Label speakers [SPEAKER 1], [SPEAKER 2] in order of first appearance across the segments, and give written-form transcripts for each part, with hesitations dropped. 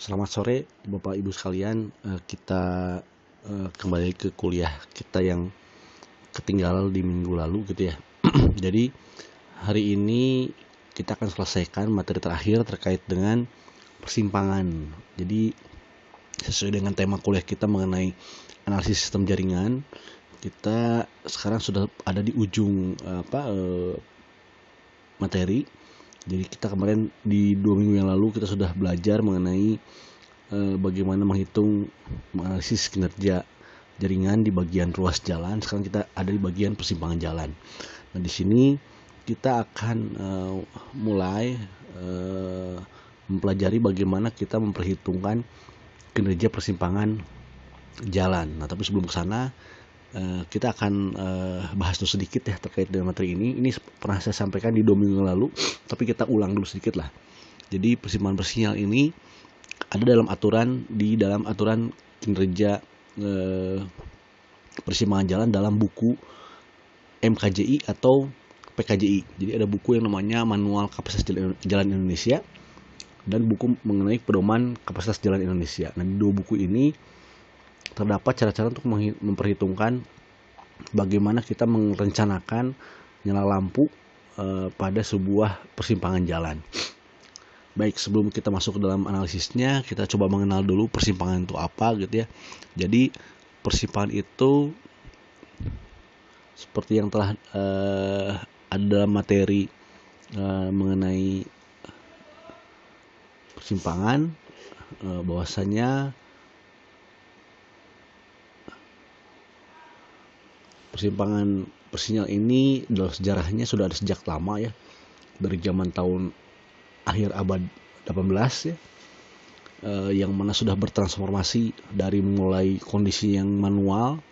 [SPEAKER 1] Selamat sore Bapak Ibu sekalian. Kita kembali ke kuliah kita yang ketinggalan di minggu lalu gitu ya. Jadi hari ini kita akan selesaikan materi terakhir terkait dengan persimpangan. Jadi sesuai dengan tema kuliah kita mengenai analisis sistem jaringan, kita sekarang sudah ada di ujung materi. Jadi kita kemarin di 2 minggu yang lalu kita sudah belajar mengenai bagaimana menghitung menganalisis kinerja jaringan di bagian ruas jalan. Sekarang kita ada di bagian persimpangan jalan. Nah di sini kita akan mulai mempelajari bagaimana kita memperhitungkan kinerja persimpangan jalan. Nah tapi sebelum ke sana kita akan bahas dulu sedikit ya terkait dengan materi ini. Ini pernah saya sampaikan di 2 minggu lalu, tapi kita ulang dulu sedikit lah. Jadi persimpangan bersinyal ini ada dalam aturan kinerja persimpangan jalan dalam buku MKJI atau PKJI. Jadi ada buku yang namanya Manual Kapasitas Jalan Indonesia dan buku mengenai pedoman kapasitas jalan Indonesia. Nah, di dua buku ini terdapat cara-cara untuk memperhitungkan bagaimana kita merencanakan nyala lampu pada sebuah persimpangan jalan. Baik, sebelum kita masuk ke dalam analisisnya, kita coba mengenal dulu persimpangan itu apa gitu ya. Jadi persimpangan itu seperti yang telah ada dalam materi mengenai persimpangan, bahwasanya persimpangan bersinyal ini dalam sejarahnya sudah ada sejak lama ya, dari zaman tahun akhir abad 18 ya, yang mana sudah bertransformasi dari mulai kondisi yang manual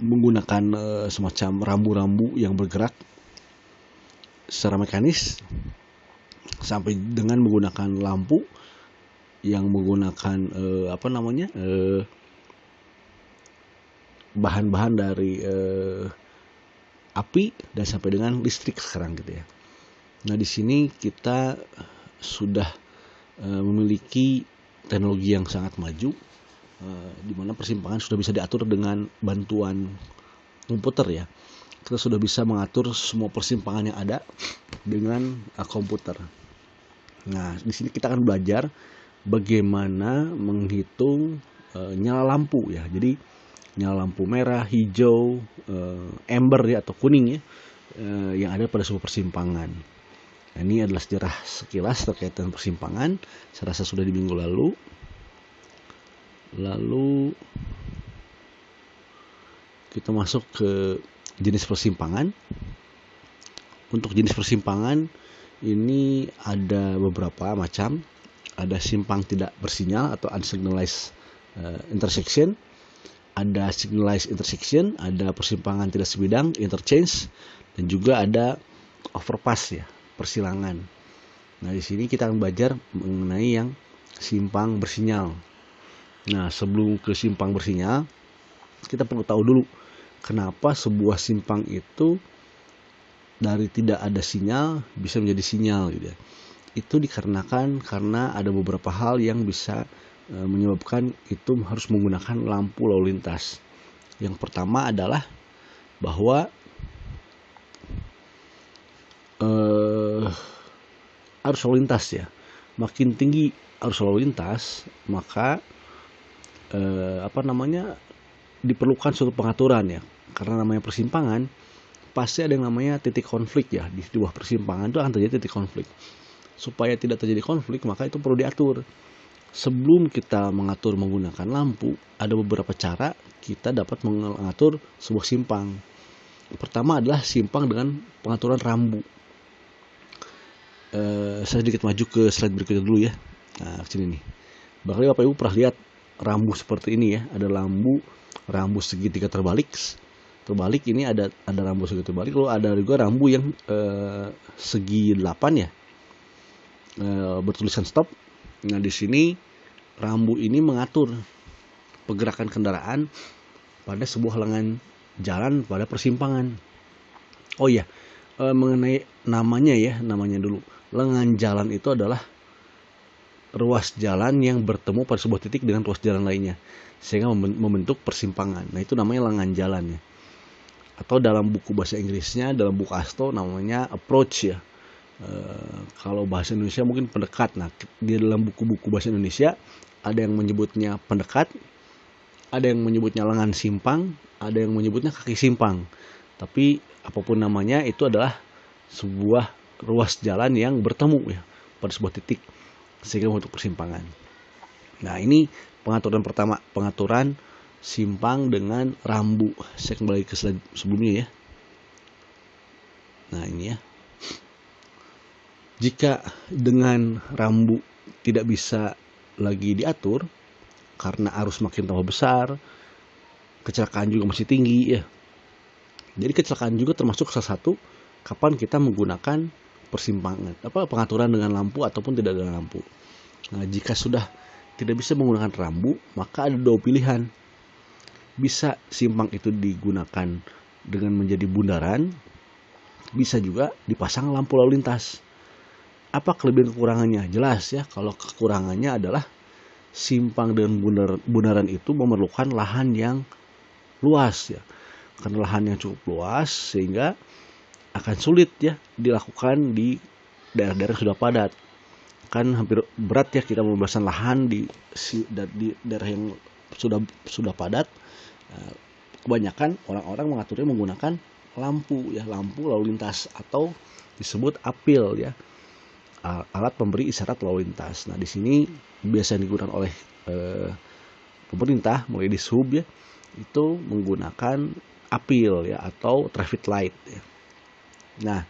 [SPEAKER 1] menggunakan semacam rambu-rambu yang bergerak secara mekanis sampai dengan menggunakan lampu yang menggunakan bahan-bahan dari api dan sampai dengan listrik sekarang gitu ya. Nah di sini kita sudah memiliki teknologi yang sangat maju, di mana persimpangan sudah bisa diatur dengan bantuan komputer ya. Kita sudah bisa mengatur semua persimpangan yang ada dengan komputer. Nah di sini kita akan belajar bagaimana menghitung nyala lampu ya. Jadi nyala lampu merah, hijau, ember ya atau kuning ya, yang ada pada sebuah persimpangan. Nah, ini adalah sejarah sekilas terkait dengan persimpangan. Saya rasa sudah di minggu lalu. Lalu kita masuk ke jenis persimpangan. Untuk jenis persimpangan ini ada beberapa macam. Ada simpang tidak bersinyal atau unsignalized intersection. Ada signalized intersection, ada persimpangan tidak sebidang, interchange, dan juga ada overpass ya, persilangan. Nah, di sini kita akan belajar mengenai yang simpang bersinyal. Nah, sebelum ke simpang bersinyal, kita perlu tahu dulu kenapa sebuah simpang itu dari tidak ada sinyal bisa menjadi sinyal gitu ya. Itu dikarenakan karena ada beberapa hal yang bisa menyebabkan itu harus menggunakan lampu lalu lintas. Yang pertama adalah bahwa arus lalu lintas ya, makin tinggi arus lalu lintas maka diperlukan suatu pengaturan ya, karena namanya persimpangan pasti ada yang namanya titik konflik ya. Di sebuah persimpangan itu akan terjadi titik konflik. Supaya tidak terjadi konflik maka itu perlu diatur. Sebelum kita mengatur menggunakan lampu, ada beberapa cara kita dapat mengatur sebuah simpang. Pertama adalah simpang dengan pengaturan rambu. Saya sedikit maju ke slide berikutnya dulu ya. Nah, sini nih. Barangkali Bapak Ibu pernah lihat rambu seperti ini ya. Ada rambu segitiga terbalik. Terbalik ini ada rambu segitiga terbalik. Lalu ada juga rambu yang segi 8 ya. Bertulisan stop. Nah di sini rambu ini mengatur pergerakan kendaraan pada sebuah lengan jalan pada persimpangan. Oh iya, mengenai namanya dulu. Lengan jalan itu adalah ruas jalan yang bertemu pada sebuah titik dengan ruas jalan lainnya sehingga membentuk persimpangan. Nah, itu namanya lengan jalan ya. Atau dalam buku bahasa Inggrisnya, dalam buku ASTO namanya approach ya. Kalau bahasa Indonesia mungkin pendekat. Nah, di dalam buku-buku bahasa Indonesia ada yang menyebutnya pendekat, ada yang menyebutnya lengan simpang, ada yang menyebutnya kaki simpang. Tapi apapun namanya, itu adalah sebuah ruas jalan yang bertemu ya pada sebuah titik sehingga membentuk persimpangan. Nah, ini pengaturan pertama, pengaturan simpang dengan rambu. Saya kembali ke slide sebelumnya ya. Nah, ini ya. Jika dengan rambu tidak bisa lagi diatur karena arus makin tambah besar, kecelakaan juga masih tinggi ya. Jadi kecelakaan juga termasuk salah satu kapan kita menggunakan persimpangan, pengaturan dengan lampu ataupun tidak dengan lampu. Nah, jika sudah tidak bisa menggunakan rambu, maka ada dua pilihan. Bisa simpang itu digunakan dengan menjadi bundaran, bisa juga dipasang lampu lalu lintas. Apa kelebihan kekurangannya? Jelas ya, kalau kekurangannya adalah simpang dengan bundaran itu memerlukan lahan yang luas ya. Karena lahan yang cukup luas sehingga akan sulit ya dilakukan di daerah-daerah sudah padat. Kan hampir berat ya kita membebasan lahan di daerah yang sudah padat. Kebanyakan orang-orang mengaturnya menggunakan lampu ya, lampu lalu lintas atau disebut apil ya, alat pemberi isyarat lalu lintas. Nah, di sini biasa digunakan oleh pemerintah mulai di sub ya, itu menggunakan apil ya atau traffic light ya. Nah,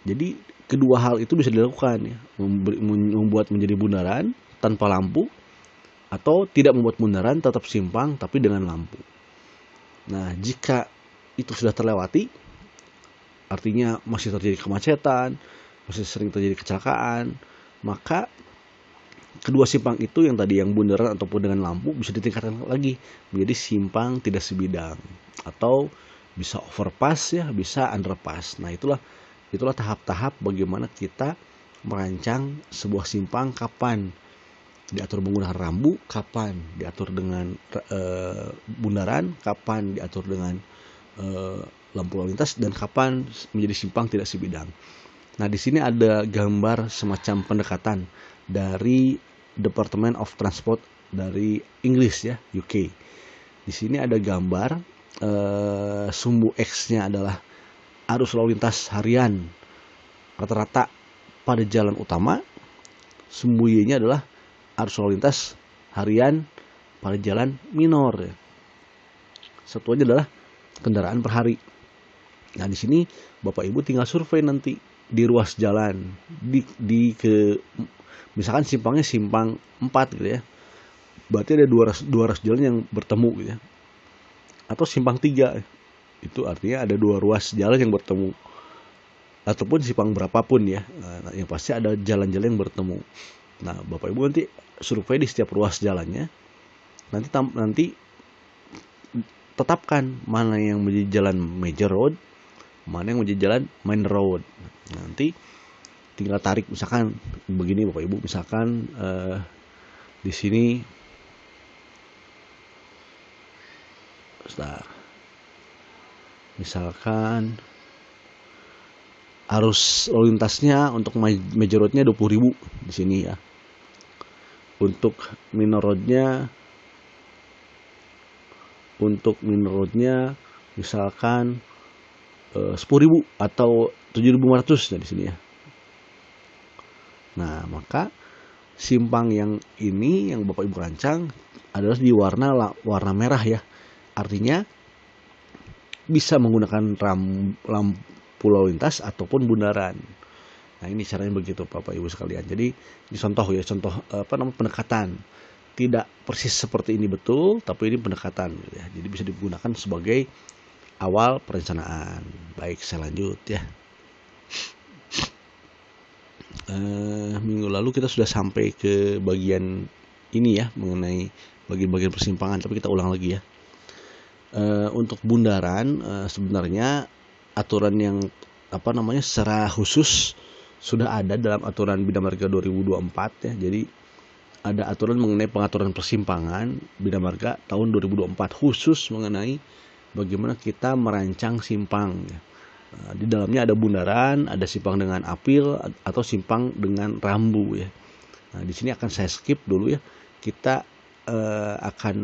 [SPEAKER 1] jadi kedua hal itu bisa dilakukan ya, membuat menjadi bundaran tanpa lampu atau tidak membuat bundaran tetap simpang tapi dengan lampu. Nah, jika itu sudah terlewati, artinya masih terjadi kemacetan, masih sering terjadi kecelakaan, maka kedua simpang itu yang tadi yang bundaran ataupun dengan lampu bisa ditingkatkan lagi menjadi simpang tidak sebidang atau bisa overpass ya, bisa underpass. Nah, itulah tahap-tahap bagaimana kita merancang sebuah simpang, kapan diatur menggunakan rambu, kapan diatur dengan bundaran, kapan diatur dengan lampu lalu lintas, dan kapan menjadi simpang tidak sebidang. Nah, di sini ada gambar semacam pendekatan dari Department of Transport dari Inggris ya, UK. Di sini ada gambar sumbu X-nya adalah arus lalu lintas harian rata-rata pada jalan utama, sumbu Y-nya adalah arus lalu lintas harian pada jalan minor ya. Satuannya adalah kendaraan per hari. Nah, di sini Bapak Ibu tinggal survei nanti di ruas jalan misalkan simpangnya simpang 4 gitu ya. Berarti ada dua ruas jalan yang bertemu gitu ya. Atau simpang 3. Itu artinya ada dua ruas jalan yang bertemu. Ataupun simpang berapapun ya. Nah, yang pasti ada jalan-jalan yang bertemu. Nah, Bapak Ibu nanti survei di setiap ruas jalannya. Nanti tetapkan mana yang menjadi jalan major road, mana yang menjadi jalan main road. Nanti tinggal tarik, misalkan begini Bapak Ibu, misalkan di sini misalkan arus lalu lintasnya untuk major roadnya 20.000 di sini ya. Untuk minor roadnya misalkan 10.000 atau 7.500 di sini ya. Nah, maka simpang yang ini yang Bapak Ibu rancang adalah di warna merah ya. Artinya bisa menggunakan lampu lalu lintas ataupun bundaran. Nah, ini caranya begitu Bapak Ibu sekalian. Jadi ini contoh pendekatan. Tidak persis seperti ini betul, tapi ini pendekatan ya. Jadi bisa digunakan sebagai awal perencanaan. Baik, saya lanjut ya. Minggu lalu kita sudah sampai ke bagian ini ya, mengenai bagian-bagian persimpangan, tapi kita ulang lagi ya. Untuk bundaran sebenarnya aturan yang secara khusus sudah ada dalam aturan Bina Marga 2024 ya. Jadi ada aturan mengenai pengaturan persimpangan Bina Marga tahun 2024 khusus mengenai bagaimana kita merancang simpang. Di dalamnya ada bundaran, ada simpang dengan apil atau simpang dengan rambu ya. Nah, di sini akan saya skip dulu ya. Kita akan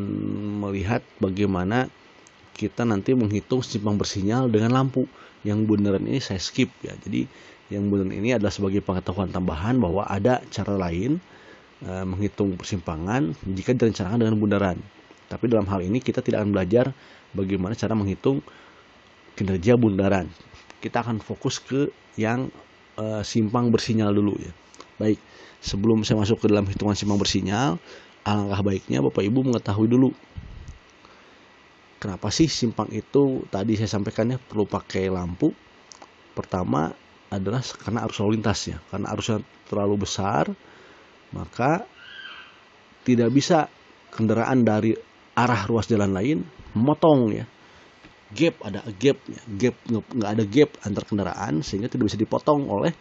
[SPEAKER 1] melihat bagaimana kita nanti menghitung simpang bersinyal dengan lampu. Yang bundaran ini saya skip ya. Jadi yang bundaran ini adalah sebagai pengetahuan tambahan bahwa ada cara lain menghitung persimpangan jika direncanakan dengan bundaran. Tapi dalam hal ini kita tidak akan belajar bagaimana cara menghitung kinerja bundaran. Kita akan fokus ke yang simpang bersinyal dulu ya. Baik, sebelum saya masuk ke dalam hitungan simpang bersinyal, alangkah baiknya Bapak Ibu mengetahui dulu kenapa sih simpang itu tadi saya sampaikan ya perlu pakai lampu. Pertama adalah karena arus lalu lintas ya. Karena arusnya terlalu besar, maka tidak bisa kendaraan dari arah ruas jalan lain memotong ya. Ada gap nggak ada gap antar kendaraan sehingga tidak bisa dipotong oleh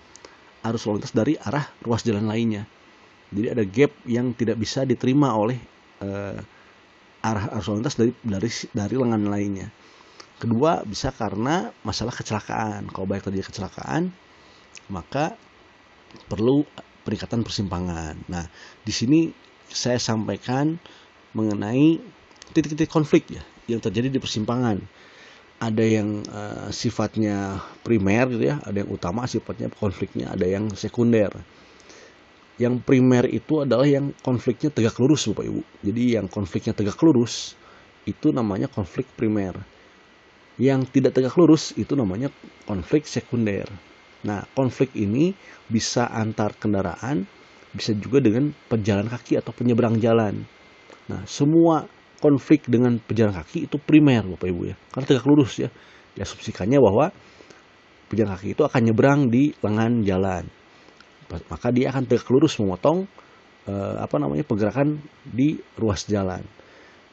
[SPEAKER 1] arus lalu lintas dari arah ruas jalan lainnya. Jadi ada gap yang tidak bisa diterima oleh arah arus lalu lintas dari lengan lainnya. Kedua bisa karena masalah kecelakaan. Kalau baik terjadi kecelakaan, maka perlu peningkatan persimpangan. Nah, di sini saya sampaikan mengenai titik-titik konflik ya yang terjadi di persimpangan. Ada yang sifatnya primer gitu ya, ada yang utama sifatnya konfliknya, ada yang sekunder. Yang primer itu adalah yang konfliknya tegak lurus Bapak Ibu. Jadi yang konfliknya tegak lurus itu namanya konflik primer. Yang tidak tegak lurus itu namanya konflik sekunder. Nah, konflik ini bisa antar kendaraan, bisa juga dengan pejalan kaki atau penyeberang jalan. Nah, semua konflik dengan pejalan kaki itu primer Bapak Ibu ya. Karena tegak lurus ya. Diasumsikannya bahwa pejalan kaki itu akan nyebrang di lengan jalan. Maka dia akan tegak lurus memotong pergerakan di ruas jalan.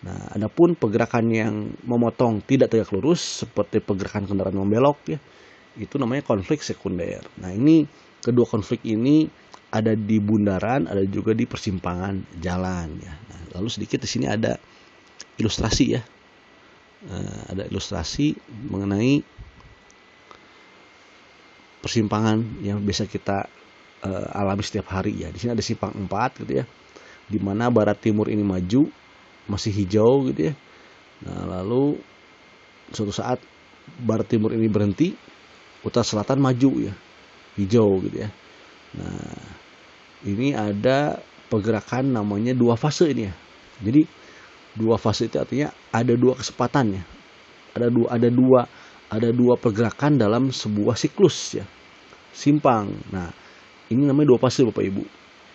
[SPEAKER 1] Nah, adapun pergerakan yang memotong tidak tegak lurus seperti pergerakan kendaraan membelok ya, itu namanya konflik sekunder. Nah, ini kedua konflik ini ada di bundaran, ada juga di persimpangan jalan ya. Nah, lalu sedikit di sini ada ilustrasi ya. Ada ilustrasi mengenai persimpangan yang biasa kita alami setiap hari ya. Di sini ada simpang 4 gitu ya. Di mana barat timur ini maju, masih hijau gitu ya. Nah, lalu suatu saat barat timur ini berhenti, utara selatan maju ya, hijau gitu ya. Nah, ini ada pergerakan namanya dua fase ini ya. Jadi dua fase itu artinya ada dua kesempatan ya. Ada dua pergerakan dalam sebuah siklus ya. Simpang. Nah, ini namanya dua fase Bapak Ibu.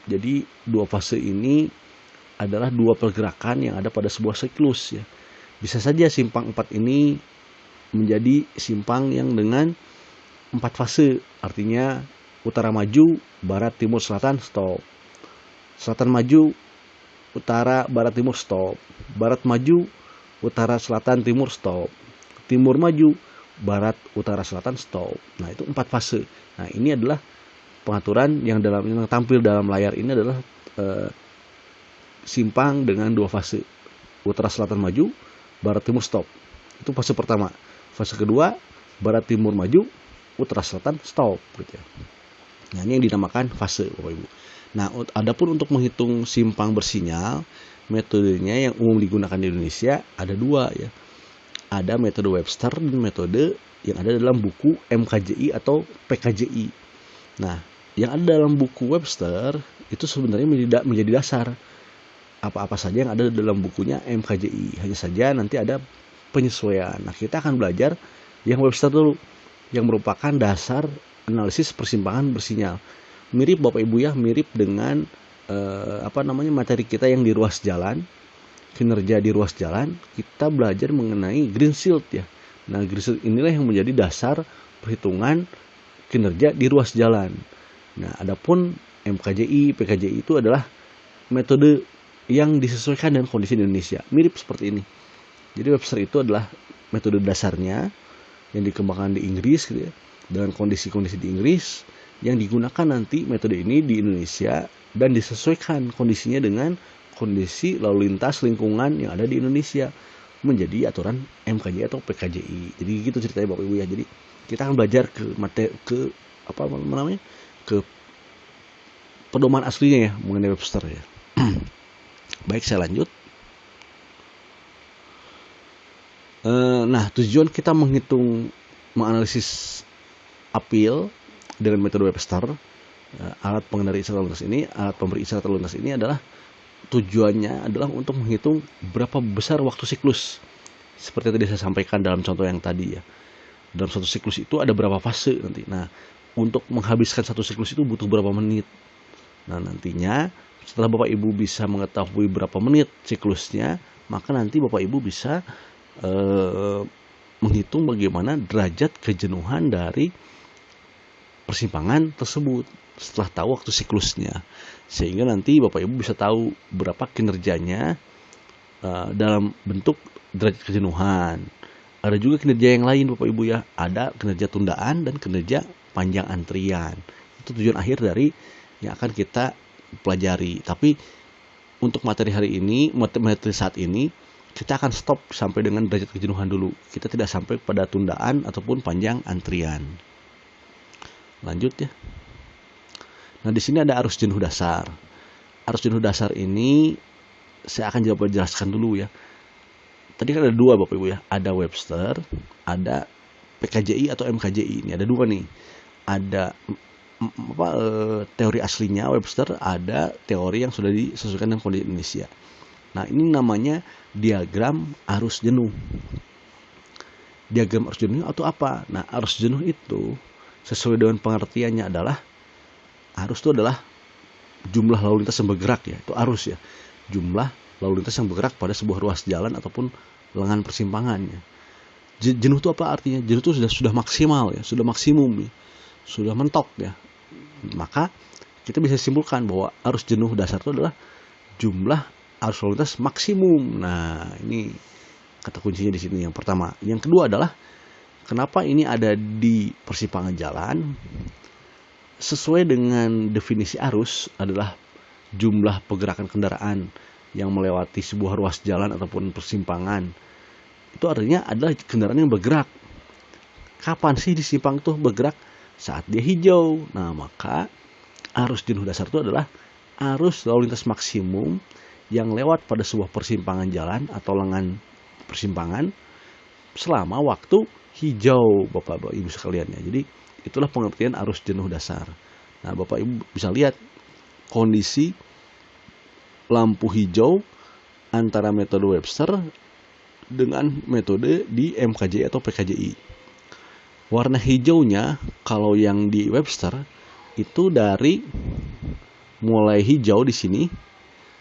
[SPEAKER 1] Jadi dua fase ini adalah dua pergerakan yang ada pada sebuah siklus ya. Bisa saja simpang 4 ini menjadi simpang yang dengan 4 fase, artinya utara maju, barat, timur, selatan, stop. Selatan maju, utara, barat, timur, stop. Barat maju, utara, selatan, timur, stop. Timur maju, barat, utara, selatan, stop. Nah, itu 4 fase. Nah, ini adalah pengaturan yang tampil dalam layar ini adalah simpang dengan dua fase. Utara, selatan maju, barat, timur, stop. Itu fase pertama. Fase kedua, barat, timur maju, utara, selatan, stop gitu ya. Nah, ini yang dinamakan fase Bapak Ibu. Nah, adapun untuk menghitung simpang bersinyal, metodenya yang umum digunakan di Indonesia ada dua ya. Ada metode Webster dan metode yang ada dalam buku MKJI atau PKJI. Nah, yang ada dalam buku Webster itu sebenarnya menjadi dasar apa-apa saja yang ada dalam bukunya MKJI. Hanya saja nanti ada penyesuaian. Nah, kita akan belajar yang Webster dulu, yang merupakan dasar analisis persimpangan bersinyal. Mirip Bapak Ibu ya, mirip dengan materi kita yang di ruas jalan, kinerja di ruas jalan. Kita belajar mengenai green shield ya. Nah, green shield inilah yang menjadi dasar perhitungan kinerja di ruas jalan. Nah, adapun MKJI, PKJI itu adalah metode yang disesuaikan dengan kondisi di Indonesia. Mirip seperti ini. Jadi Webster itu adalah metode dasarnya yang dikembangkan di Inggris gitu ya, dengan kondisi-kondisi di Inggris, yang digunakan nanti metode ini di Indonesia dan disesuaikan kondisinya dengan kondisi lalu lintas lingkungan yang ada di Indonesia menjadi aturan MKJ atau PKJI. Jadi gitu ceritanya Bapak Ibu ya. Jadi kita akan belajar ke apa namanya, ke pedoman aslinya ya mengenai Webster ya. Baik, saya lanjut. Nah, tujuan kita menganalisis appeal dengan metode Webster, alat pengendali isyarat lalu lintas ini, alat pemberi isyarat lalu lintas ini adalah tujuannya adalah untuk menghitung berapa besar waktu siklus. Seperti tadi saya sampaikan dalam contoh yang tadi ya. Dalam satu siklus itu ada berapa fase nanti. Nah, untuk menghabiskan satu siklus itu butuh berapa menit. Nah, nantinya setelah Bapak Ibu bisa mengetahui berapa menit siklusnya, maka nanti Bapak Ibu bisa menghitung bagaimana derajat kejenuhan dari persimpangan tersebut setelah tahu waktu siklusnya, sehingga nanti Bapak Ibu bisa tahu berapa kinerjanya dalam bentuk derajat kejenuhan. Ada juga kinerja yang lain Bapak Ibu ya, ada kinerja tundaan dan kinerja panjang antrian. Itu tujuan akhir dari yang akan kita pelajari. Tapi untuk materi hari ini, materi saat ini, kita akan stop sampai dengan derajat kejenuhan dulu. Kita tidak sampai pada tundaan ataupun panjang antrian. Lanjut ya. Nah, di sini ada arus jenuh dasar. Arus jenuh dasar ini saya akan jelaskan dulu ya. Tadi kan ada dua Bapak Ibu ya. Ada Webster, ada PKJI atau MKJI. Ini ada dua nih. Ada teori aslinya Webster, ada teori yang sudah disesuaikan dengan kondisi Indonesia. Nah, ini namanya diagram arus jenuh. Diagram arus jenuh atau apa? Nah, arus jenuh itu sesuai dengan pengertiannya adalah arus itu adalah jumlah lalu lintas yang bergerak ya. Itu arus ya. Jumlah lalu lintas yang bergerak pada sebuah ruas jalan ataupun lengan persimpangannya. Jenuh itu apa artinya? Jenuh itu sudah maksimal ya, sudah maksimum ya. Sudah mentok ya. Maka kita bisa simpulkan bahwa arus jenuh dasar itu adalah jumlah arus lalu lintas maksimum. Nah, ini kata kuncinya di sini yang pertama. Yang kedua adalah kenapa ini ada di persimpangan jalan? Sesuai dengan definisi arus adalah jumlah pergerakan kendaraan yang melewati sebuah ruas jalan ataupun persimpangan. Itu artinya adalah kendaraan yang bergerak. Kapan sih di simpang itu bergerak? Saat dia hijau. Nah, maka arus jenuh dasar itu adalah arus lalu lintas maksimum yang lewat pada sebuah persimpangan jalan atau lengan persimpangan selama waktu hijau, Bapak Ibu sekalian ya. Jadi itulah pengertian arus jenuh dasar. Nah, Bapak Ibu bisa lihat kondisi lampu hijau antara metode Webster dengan metode di MKJ atau PKJI. Warna hijaunya kalau yang di Webster itu dari mulai hijau di sini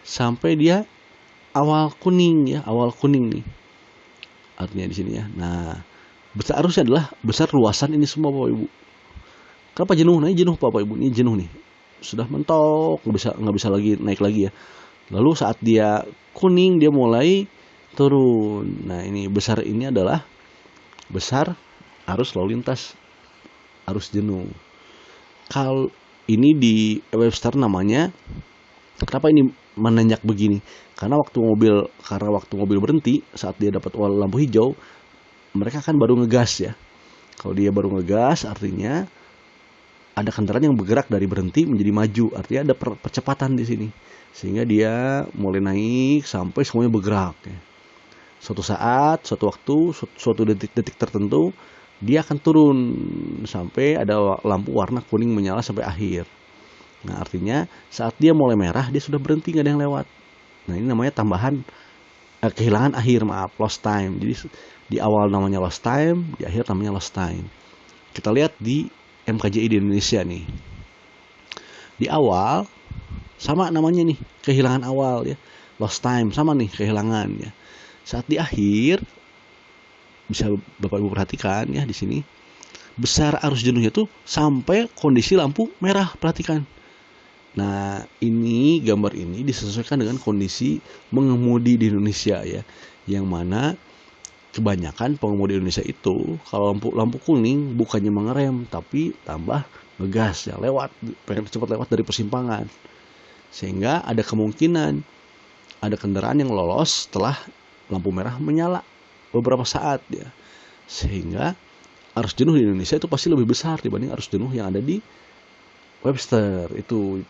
[SPEAKER 1] sampai dia awal kuning ya, awal kuning nih. Artinya di sini ya. Nah, besar arusnya adalah besar luasan ini semua Bapak Ibu. Kenapa jenuh? Nah, jenuh Bapak Ibu, ini jenuh nih. Sudah mentok, nggak bisa lagi naik lagi ya. Lalu saat dia kuning dia mulai turun. Nah, ini besar ini adalah besar arus lalu lintas, arus jenuh. Kalau ini di Webster namanya, kenapa ini menanjak begini? Karena waktu mobil berhenti saat dia dapat lampu hijau, mereka kan baru ngegas ya. Kalau dia baru ngegas artinya ada kendaraan yang bergerak dari berhenti menjadi maju, artinya ada percepatan di sini. Sehingga dia mulai naik sampai semuanya bergerak ya. Suatu saat, suatu waktu, suatu detik-detik tertentu dia akan turun sampai ada lampu warna kuning menyala sampai akhir. Nah, artinya saat dia mulai merah dia sudah berhenti, nggak ada yang lewat. Nah, ini namanya tambahan kehilangan akhir, lost time. Jadi di awal namanya lost time, di akhir namanya lost time. Kita lihat di MKJI di Indonesia nih. Di awal sama namanya nih, kehilangan awal ya. Lost time sama nih kehilangan ya. Saat di akhir bisa Bapak Ibu perhatikan ya di sini. Besar arus jenuhnya tuh sampai kondisi lampu merah, perhatikan. Nah, ini gambar ini disesuaikan dengan kondisi mengemudi di Indonesia ya. Yang mana kebanyakan pengemudi Indonesia itu kalau lampu kuning bukannya mengerem tapi tambah ngegas ya, pengen cepat lewat dari persimpangan. Sehingga ada kemungkinan ada kendaraan yang lolos setelah lampu merah menyala beberapa saat ya. Sehingga arus jenuh di Indonesia itu pasti lebih besar dibanding arus jenuh yang ada di Webster. Itu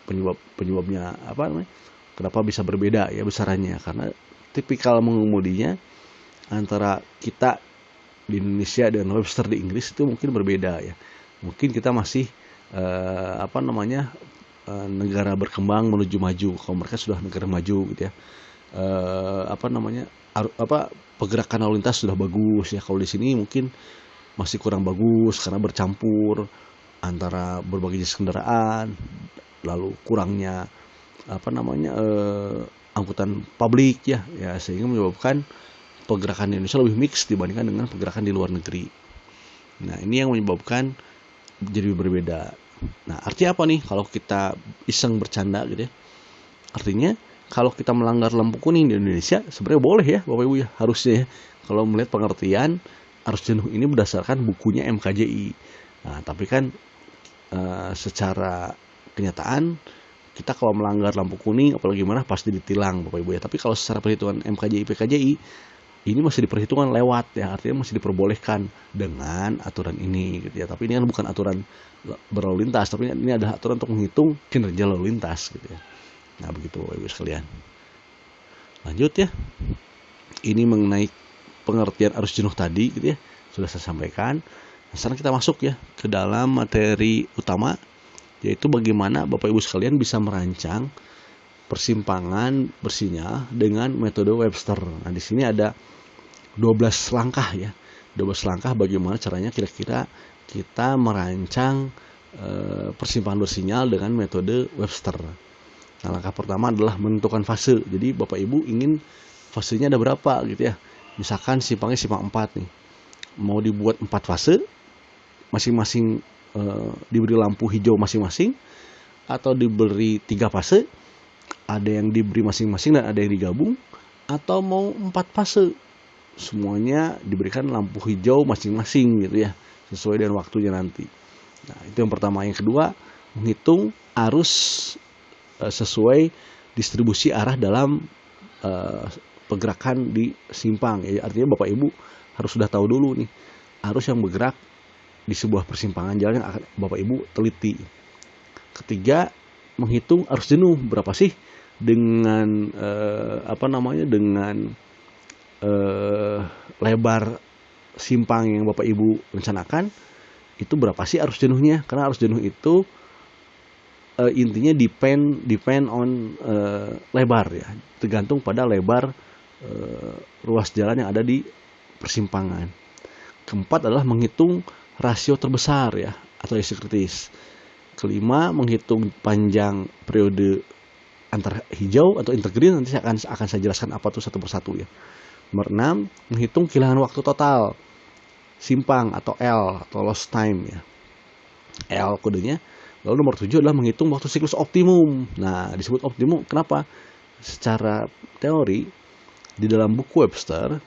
[SPEAKER 1] penyebabnya apa namanya? Kenapa bisa berbeda ya besarannya? Karena tipikal mengemudinya antara kita di Indonesia dan Webster di Inggris itu mungkin berbeda ya. Mungkin kita masih negara berkembang menuju maju. Kalau mereka sudah negara maju gitu ya. Pergerakan lalu lintas sudah bagus ya. Kalau di sini mungkin masih kurang bagus karena bercampur antara berbagai jenis kendaraan, lalu kurangnya angkutan publik ya sehingga menyebabkan pergerakan di Indonesia lebih mix dibandingkan dengan pergerakan di luar negeri. Nah, ini yang menyebabkan jadi berbeda. Nah, artinya apa nih kalau kita iseng bercanda gitu ya? Artinya kalau kita melanggar lampu kuning di Indonesia sebenarnya boleh ya Bapak Ibu ya, harusnya ya. Kalau melihat pengertian arus jenuh ini berdasarkan bukunya MKJI. Nah, tapi kan secara kenyataan kita kalau melanggar lampu kuning apalagi mana pasti ditilang Bapak Ibu ya. Tapi kalau secara perhitungan MKJI PKJI ini masih diperhitungkan lewat ya, artinya masih diperbolehkan dengan aturan ini gitu ya. Tapi ini kan bukan aturan berlalu lintas, tapi ini adalah aturan untuk menghitung kinerja lalu lintas gitu ya. Nah, begitu Bapak Ibu sekalian. Lanjut ya. Ini mengenai pengertian arus jenuh tadi gitu ya. Sudah saya sampaikan. Nah, sekarang kita masuk ya ke dalam materi utama, yaitu bagaimana Bapak Ibu sekalian bisa merancang persimpangan bersinyal dengan metode Webster. Nah, di sini ada 12 langkah ya. 12 langkah bagaimana caranya kira-kira kita merancang persimpangan bersinyal dengan metode Webster. Nah, langkah pertama adalah menentukan fase. Jadi Bapak Ibu ingin fasenya ada berapa gitu ya. Misalkan simpangnya simpang 4 nih. Mau dibuat 4 fase, masing-masing diberi lampu hijau masing-masing, atau diberi 3 fase, ada yang diberi masing-masing dan ada yang digabung, atau mau 4 fase, semuanya diberikan lampu hijau masing-masing gitu ya, sesuai dengan waktunya nanti. Nah, itu yang pertama. Yang kedua, menghitung arus sesuai distribusi arah dalam pergerakan di simpang. Ya, artinya Bapak Ibu harus sudah tahu dulu nih arus yang bergerak di sebuah persimpangan jalan yang akan Bapak Ibu teliti. Ketiga, menghitung arus jenuh berapa sih dengan lebar simpang yang Bapak Ibu rencanakan, itu berapa sih arus jenuhnya? Karena arus jenuh itu intinya depend on lebar ya, tergantung pada lebar ruas jalan yang ada di persimpangan. Keempat adalah menghitung rasio terbesar ya atau rasio kritis. Kelima, menghitung panjang periode antar hijau atau intergreen. Nanti akan saya jelaskan apa itu satu persatu ya. Nomor 6, menghitung kehilangan waktu total simpang atau L atau lost time ya. L kodenya. Lalu nomor 7 adalah menghitung waktu siklus optimum. Nah, disebut optimum kenapa? Secara teori di dalam buku Webster,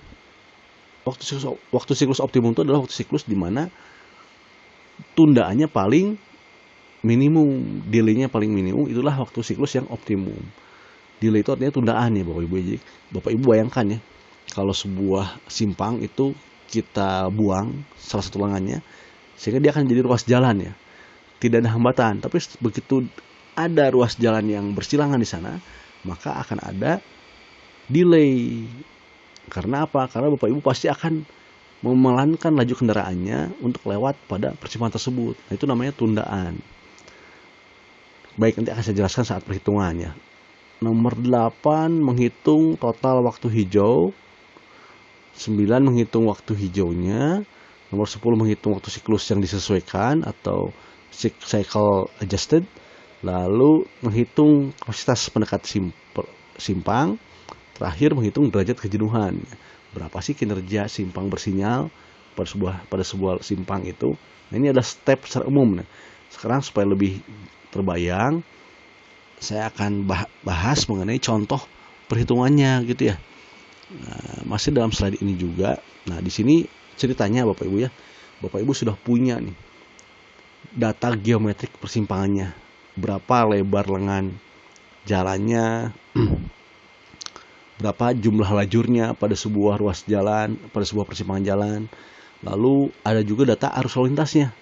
[SPEAKER 1] waktu siklus optimum itu adalah waktu siklus di mana tundaannya paling minimum, delay-nya paling minimum, itulah waktu siklus yang optimum. Delay itu artinya tundaan ya Bapak Ibu. Jadi Bapak Ibu bayangkan ya, kalau sebuah simpang itu kita buang salah satu lengannya, sehingga dia akan jadi ruas jalan ya. Tidak ada hambatan, tapi begitu ada ruas jalan yang bersilangan di sana, maka akan ada delay. Karena apa? Karena Bapak Ibu pasti akan memelankan laju kendaraannya untuk lewat pada persimpangan tersebut. Nah, itu namanya tundaan. Baik, nanti akan saya jelaskan saat perhitungannya. Nomor 8, menghitung total waktu hijau. 9, menghitung waktu hijaunya. Nomor 10, menghitung waktu siklus yang disesuaikan atau cycle adjusted. Lalu menghitung kapasitas pendekat simpang. Terakhir, menghitung derajat kejenuhan. Berapa sih kinerja simpang bersinyal pada sebuah simpang itu. Nah, ini adalah step secara umum. Nah, sekarang supaya lebih terbayang, saya akan bahas mengenai contoh perhitungannya gitu ya. Nah, masih dalam slide ini juga. Nah, di sini ceritanya Bapak Ibu ya. Bapak Ibu sudah punya nih data geometrik persimpangannya. Berapa lebar lengan jalannya, berapa jumlah lajurnya pada sebuah ruas jalan, pada sebuah persimpangan jalan. Lalu ada juga data arus lalu lintasnya,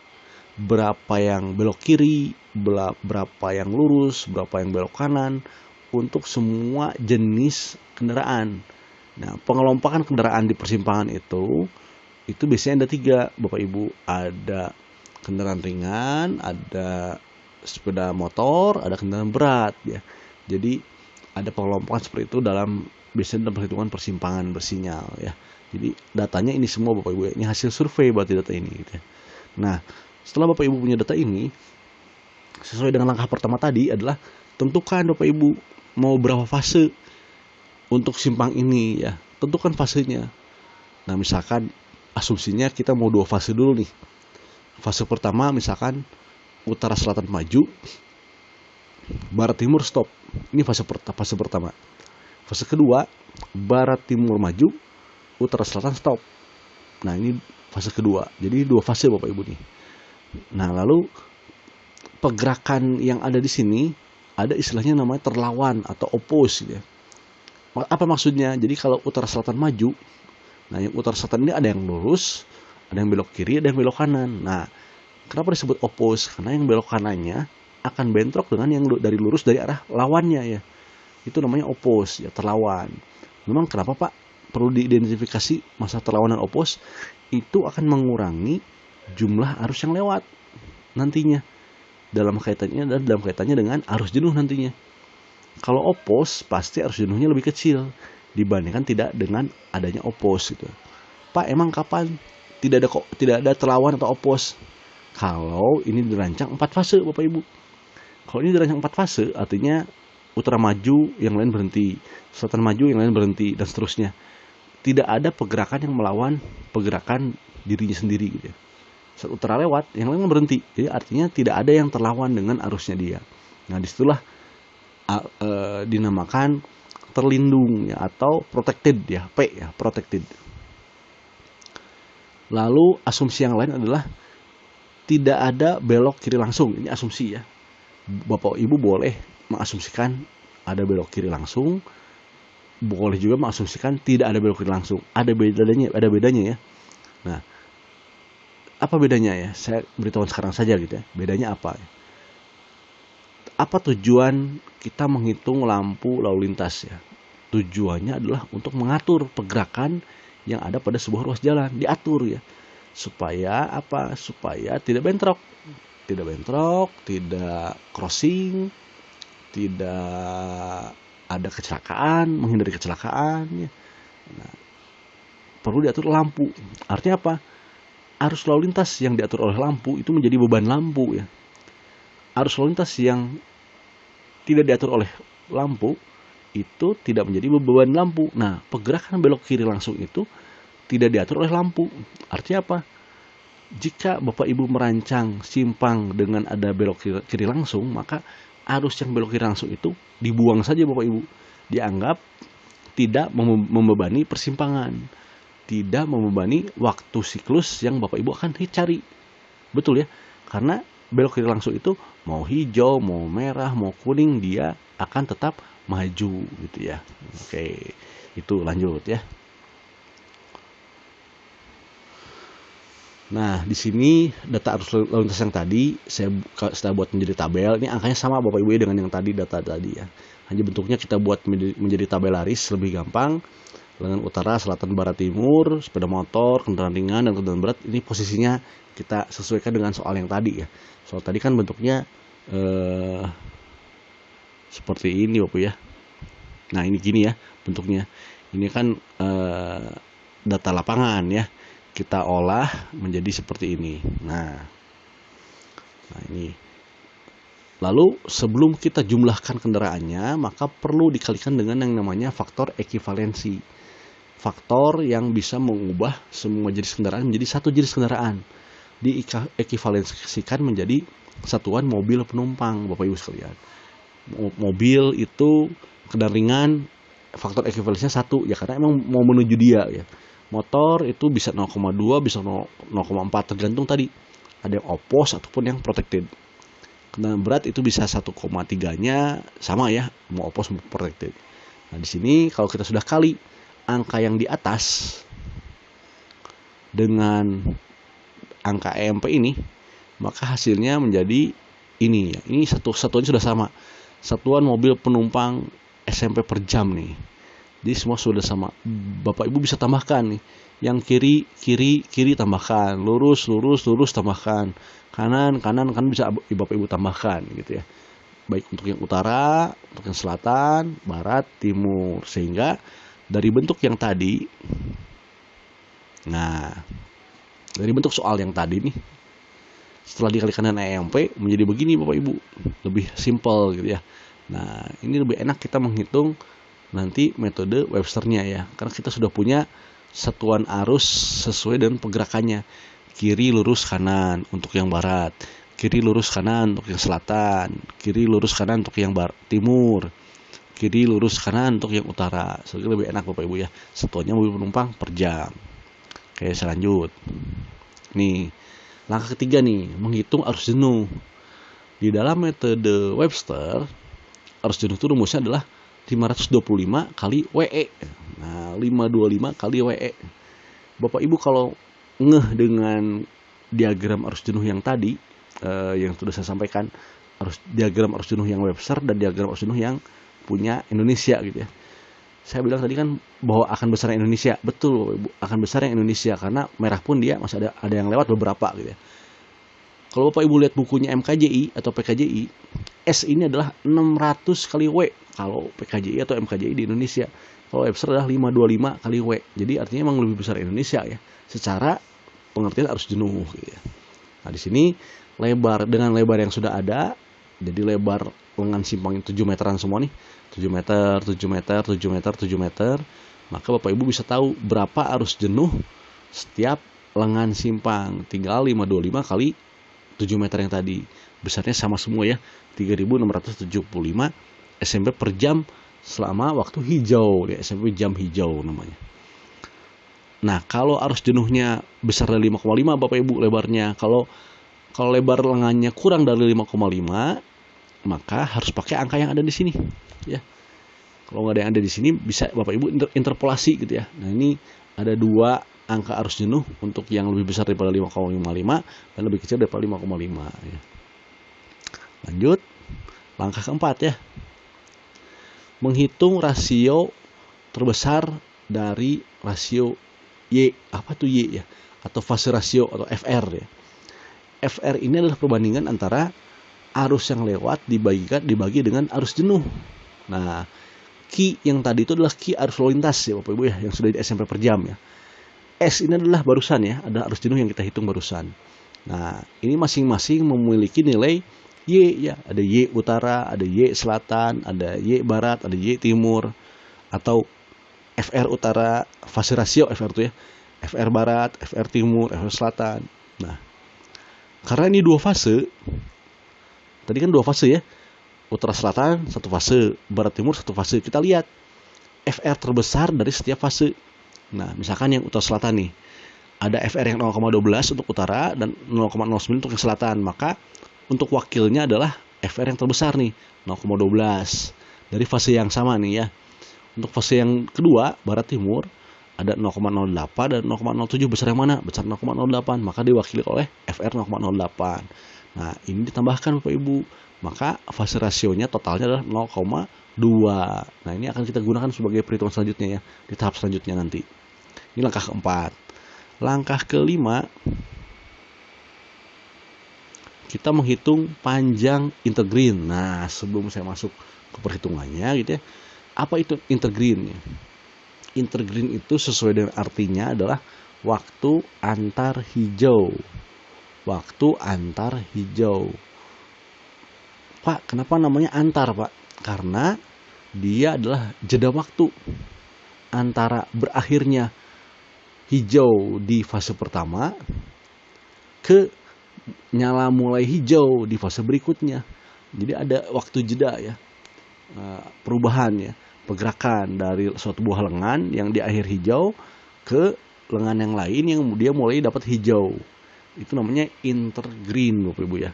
[SPEAKER 1] berapa yang belok kiri, berapa yang lurus, berapa yang belok kanan, untuk semua jenis kendaraan. Nah, pengelompokan kendaraan di persimpangan itu biasanya ada 3, Bapak Ibu. Ada kendaraan ringan, ada sepeda motor, ada kendaraan berat ya. Jadi ada pengelompokan seperti itu biasanya dalam perhitungan persimpangan bersinyal ya. Jadi datanya ini semua Bapak Ibu, ini hasil survei berarti data ini gitu ya. Nah, setelah Bapak Ibu punya data ini, sesuai dengan langkah pertama tadi adalah tentukan Bapak Ibu mau berapa fase untuk simpang ini ya. Tentukan fasenya. Nah, misalkan asumsinya kita mau 2 fase dulu nih. Fase pertama misalkan utara selatan maju, barat timur stop. Ini fase pertama. Fase kedua, barat timur maju, utara selatan stop. Nah, ini fase kedua. Jadi 2 fase Bapak Ibu nih. Nah, lalu pergerakan yang ada di sini ada istilahnya namanya terlawan atau oppose gitu ya. Apa maksudnya? Jadi kalau utara selatan maju, nah yang utara selatan ini ada yang lurus, ada yang belok kiri, ada yang belok kanan. Nah, kenapa disebut oppose? Karena yang belok kanannya akan bentrok dengan yang dari lurus dari arah lawannya ya. Itu namanya oppose ya, terlawan. Memang kenapa Pak perlu diidentifikasi masa terlawan dan oppose? Itu akan mengurangi jumlah arus yang lewat nantinya dalam kaitannya dengan arus jenuh nantinya. Kalau oppose pasti arus jenuhnya lebih kecil dibandingkan tidak dengan adanya oppose gitu. Pak, emang kapan tidak ada terlawan atau oppose? Kalau ini dirancang 4 fase Bapak Ibu. Kalau ini dirancang 4 fase artinya utara maju, yang lain berhenti, selatan maju, yang lain berhenti, dan seterusnya. Tidak ada pergerakan yang melawan pergerakan dirinya sendiri gitu ya. Saat utara lewat, yang lain berhenti. Jadi artinya tidak ada yang terlawan dengan arusnya dia. Nah, disitulah dinamakan terlindung ya, atau protected ya, P ya, protected. Lalu asumsi yang lain adalah tidak ada belok kiri langsung. Ini asumsi ya. Bapak Ibu boleh mengasumsikan ada belok kiri langsung, boleh juga mengasumsikan tidak ada belok kiri langsung. Ada bedanya ya. Nah, apa bedanya ya? Saya beritahu sekarang saja gitu ya. Bedanya apa? Apa tujuan kita menghitung lampu lalu lintas ya? Tujuannya adalah untuk mengatur pergerakan yang ada pada sebuah ruas jalan, diatur ya. Supaya apa? Supaya tidak bentrok, tidak crossing, tidak ada kecelakaan, menghindari kecelakaan ya. Nah, perlu diatur lampu. Artinya apa? Arus lalu lintas yang diatur oleh lampu itu menjadi beban lampu ya. Arus lalu lintas yang tidak diatur oleh lampu itu tidak menjadi beban lampu. Nah, pergerakan belok kiri langsung itu tidak diatur oleh lampu. Artinya apa? Jika Bapak Ibu merancang simpang dengan ada belok kiri langsung, maka arus yang belok kiri langsung itu dibuang saja Bapak Ibu. Dianggap tidak membebani persimpangan, tidak membebani waktu siklus yang Bapak Ibu akan cari. Betul ya? Karena belok kiri langsung itu mau hijau, mau merah, mau kuning, dia akan tetap maju gitu ya. Oke, itu lanjut ya. Nah, di sini data arus lalu lintas yang tadi saya buat menjadi tabel. Ini angkanya sama Bapak Ibu dengan yang tadi, data tadi ya. Hanya bentuknya kita buat menjadi tabel laris lebih gampang. Dengan utara, selatan, barat, timur, sepeda motor, kendaraan ringan dan kendaraan berat. Ini posisinya kita sesuaikan dengan soal yang tadi ya. Soal tadi kan bentuknya seperti ini Bapak ya. Nah, ini gini ya bentuknya. Ini kan data lapangan ya. Kita olah menjadi seperti ini. Nah ini. Lalu sebelum kita jumlahkan kendaraannya, maka perlu dikalikan dengan yang namanya faktor ekivalensi. Faktor yang bisa mengubah semua jenis kendaraan menjadi satu jenis kendaraan. Diekivalensikan menjadi satuan mobil penumpang, Bapak Ibu sekalian. Mobil itu kendaraan ringan, faktor ekivalensinya 1 ya, karena emang mau menuju dia ya. Motor itu bisa 0,2, bisa 0,4 tergantung tadi ada yang oppose ataupun yang protected. Nah, berat itu bisa 1,3-nya sama ya, mau opposed mau protected. Nah, di sini kalau kita sudah kali angka yang di atas dengan angka EMP ini, maka hasilnya menjadi ini ya. Ini satuannya sudah sama. Satuan mobil penumpang SMP per jam nih. Jadi semua sudah sama. Bapak Ibu bisa tambahkan nih. Yang kiri tambahkan, lurus tambahkan, kanan bisa Bapak Ibu tambahkan gitu ya. Baik untuk yang utara, untuk yang selatan, barat, timur, sehingga dari bentuk yang tadi, nah dari bentuk soal yang tadi nih, setelah dikalikan dengan EMP menjadi begini Bapak Ibu, lebih simple gitu ya. Nah ini lebih enak kita menghitung nanti metode Websternya ya, karena kita sudah punya satuan arus sesuai dengan pergerakannya. Kiri lurus kanan untuk yang barat, kiri lurus kanan untuk yang selatan, kiri lurus kanan untuk yang timur, kiri lurus kanan untuk yang utara. Sehingga lebih enak Bapak Ibu ya, satuannya mobil penumpang per jam. Oke, selanjut nih, langkah ketiga nih, menghitung arus jenuh. Di dalam metode Webster, arus jenuh itu rumusnya adalah 525 kali WE. Nah, 525 kali WE. Bapak Ibu kalau ngeh dengan diagram arus jenuh yang tadi, yang sudah saya sampaikan, diagram arus jenuh yang Webster dan diagram arus jenuh yang punya Indonesia gitu ya. Saya bilang tadi kan bahwa akan besar Indonesia. Betul Bapak Ibu, akan besar yang Indonesia karena merah pun dia masih ada yang lewat beberapa gitu ya. Kalau Bapak Ibu lihat bukunya MKJI atau PKJI, S ini adalah 600 kali W kalau PKJI atau MKJI di Indonesia. Kalau Webster adalah 525 kali W. Jadi artinya memang lebih besar Indonesia ya, secara pengertian arus jenuh gitu ya. Nah, di sini dengan lebar yang sudah ada, jadi lebar lengan simpang 7 meteran semua nih. 7 meter, 7 meter, 7 meter, 7 meter. Maka Bapak Ibu bisa tahu berapa arus jenuh setiap lengan simpang. Tinggal 525 kali 7 meter yang tadi. Besarnya sama semua ya, 3.675 SMP per jam selama waktu hijau. Ya, SMP jam hijau namanya. Nah, kalau arus jenuhnya besar dari 5,5 Bapak Ibu lebarnya. Kalau lebar lengannya kurang dari 5,5, maka harus pakai angka yang ada di sini ya. Kalau nggak ada yang ada di sini, bisa Bapak Ibu interpolasi gitu ya. Nah, ini ada dua angka arus jenuh untuk yang lebih besar daripada 5,55 dan lebih kecil daripada 5,5 ya. Lanjut, langkah keempat ya, menghitung rasio terbesar dari rasio Y. Apa tuh Y ya? Atau fase rasio atau FR ya. FR ini adalah perbandingan antara arus yang lewat dibagi dengan arus jenuh. Nah, Q yang tadi itu adalah Q arus lalu lintas ya Bapak Ibu ya, yang sudah di SMP per jam ya. S ini adalah barusan ya, ada arus jenuh yang kita hitung barusan. Nah, ini masing-masing memiliki nilai Y ya, ada Y utara, ada Y selatan, ada Y barat, ada Y timur, atau FR utara, fase rasio FR itu ya, FR barat, FR timur, FR selatan. Nah, karena ini dua fase, tadi kan dua fase ya, utara selatan satu fase, barat timur satu fase. Kita lihat FR terbesar dari setiap fase. Nah, misalkan yang utara selatan nih, ada FR yang 0,12 untuk utara dan 0,09 untuk yang selatan. Maka untuk wakilnya adalah FR yang terbesar nih, 0,12 dari fase yang sama nih ya. Untuk fase yang kedua, barat timur, ada 0,08 dan 0,07. Besar yang mana? Besar 0,08. Maka diwakili oleh FR 0,08. Nah, ini ditambahkan Bapak Ibu. Maka fase rasionya totalnya adalah 0,2. Nah, ini akan kita gunakan sebagai perhitungan selanjutnya ya, di tahap selanjutnya nanti. Ini langkah keempat. Langkah kelima, kita menghitung panjang intergreen. Nah, sebelum saya masuk ke perhitungannya gitu ya, apa itu intergreen? Intergreen itu sesuai dengan artinya adalah waktu antar hijau. Waktu antar hijau. Pak, kenapa namanya antar, Pak? Karena dia adalah jeda waktu antara berakhirnya hijau di fase pertama ke nyala mulai hijau di fase berikutnya. Jadi ada waktu jeda ya, perubahan ya, pergerakan dari suatu buah lengan yang di akhir hijau ke lengan yang lain yang dia mulai dapat hijau. Itu namanya intergreen Bapak Ibu ya.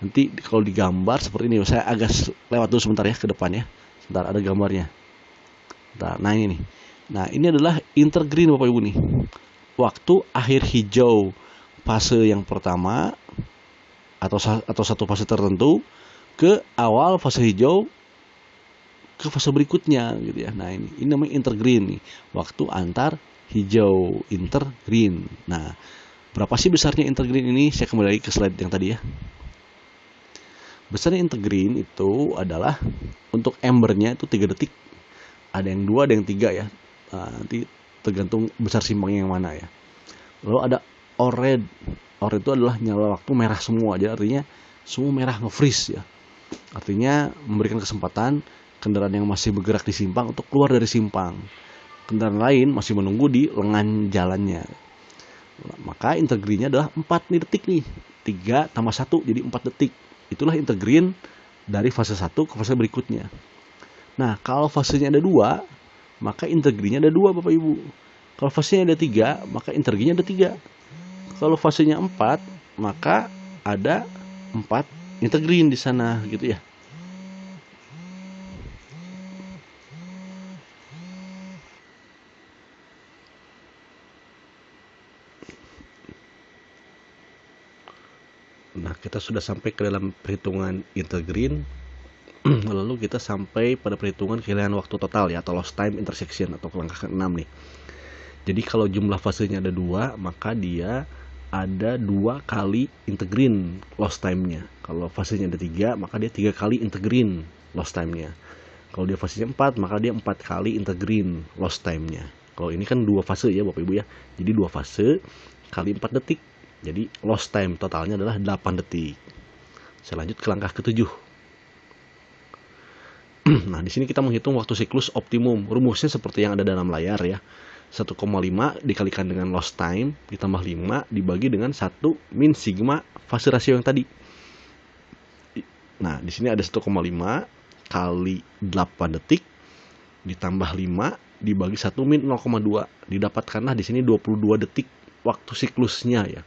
[SPEAKER 1] Nanti kalau digambar seperti ini, saya agak lewat dulu sebentar ya ke depan ya. Sebentar, ada gambarnya. Bentar, nah ini nih. Nah, ini adalah intergreen Bapak Ibu nih. Waktu akhir hijau fase yang pertama atau satu fase tertentu ke awal fase hijau ke fase berikutnya gitu ya. Nah, ini namanya intergreen nih. Waktu antar hijau, intergreen. Nah, berapa sih besarnya intergreen ini? Saya kembali lagi ke slide yang tadi ya. Besarnya intergreen itu adalah untuk embernya itu 3 detik. Ada yang 2, ada yang 3 ya. Nah, nanti tergantung besar simpangnya yang mana ya. Lalu ada orange. Orange itu adalah nyala waktu merah semua. Jadi artinya semua merah nge-freeze ya. Artinya memberikan kesempatan kendaraan yang masih bergerak di simpang untuk keluar dari simpang. Kendaraan lain masih menunggu di lengan jalannya. Maka intergreennya adalah 4 nih detik nih. 3 tambah 1 jadi 4 detik. Itulah intergreen dari fase 1 ke fase berikutnya. Nah, kalau fasenya ada 2, maka intergreennya ada 2 Bapak Ibu. Kalau fasenya ada 3, maka intergreennya ada 3. Kalau fasenya 4, maka ada 4 intergreen di sana gitu ya. Nah, kita sudah sampai ke dalam perhitungan intergreen. Lalu kita sampai pada perhitungan kehilangan waktu total ya, atau lost time intersection atau langkah ke-6 nih. Jadi kalau jumlah fasenya ada 2, maka dia ada 2 kali intergreen lost time-nya. Kalau fasenya ada 3, maka dia 3 kali intergreen lost time-nya. Kalau dia fasenya 4, maka dia 4 kali intergreen lost time-nya. Kalau ini kan 2 fase ya Bapak Ibu ya. Jadi 2 fase kali 4 detik. Jadi lost time totalnya adalah 8 detik. Saya lanjut ke langkah ke-7. Nah, di sini kita menghitung waktu siklus optimum. Rumusnya seperti yang ada dalam layar ya. 1,5 dikalikan dengan lost time ditambah 5 dibagi dengan 1 min sigma fase rasio yang tadi. Nah, di sini ada 1,5 kali 8 detik ditambah 5 dibagi 1 min 0,2. Didapatkanlah di sini 22 detik waktu siklusnya ya.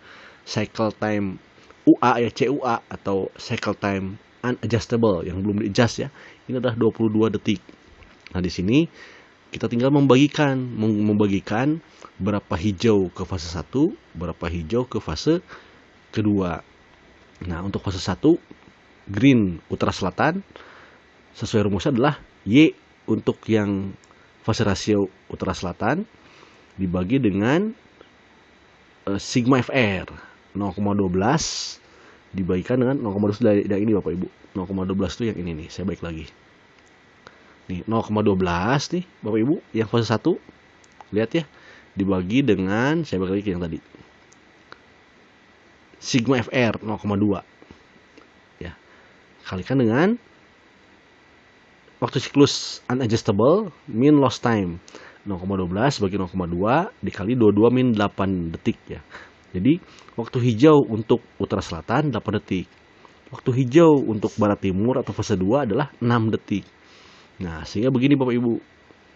[SPEAKER 1] Cycle time UA ya, CUA atau cycle time unadjustable yang belum di-adjust ya. Ini adalah 22 detik. Nah, di sini kita tinggal membagikan berapa hijau ke fase 1, berapa hijau ke fase kedua. Nah, untuk fase 1 green utara selatan sesuai rumusnya adalah Y untuk yang fase rasio utara selatan dibagi dengan sigma FR 0,12 dibagikan dengan 0,12 dari ini Bapak Ibu. 0,12 itu yang ini nih, saya balik lagi. Nih 0,12 nih Bapak Ibu, yang fase 1. Lihat ya, dibagi dengan, saya balik lagi ke yang tadi. Sigma FR 0,2. Ya. Kalikan dengan waktu siklus unadjustable min lost time. 0,12 bagi 0,2 dikali 22 min 8 detik ya. Jadi waktu hijau untuk utara selatan 8 detik. Waktu hijau untuk barat timur atau fase 2 adalah 6 detik. Nah, sehingga begini Bapak Ibu.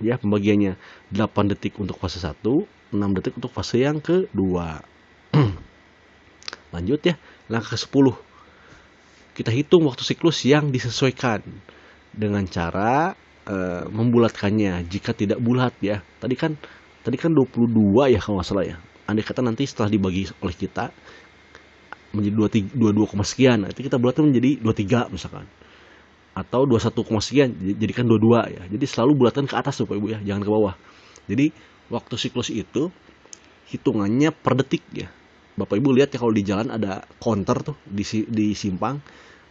[SPEAKER 1] Ya, pembagiannya 8 detik untuk fase 1, 6 detik untuk fase yang kedua. Lanjut ya, langkah ke-10. Kita hitung waktu siklus yang disesuaikan dengan cara membulatkannya jika tidak bulat ya. Tadi kan 22 ya kalau nggak salah ya. Andai kata nanti setelah dibagi oleh kita menjadi 22, sekian, nanti kita bulatkan menjadi 23 misalkan. Atau 21, sekian, jadikan 22 ya. Jadi selalu bulatkan ke atas Bapak Ibu ya, jangan ke bawah. Jadi waktu siklus itu hitungannya per detik ya. Bapak Ibu lihat ya, kalau di jalan ada counter tuh di simpang,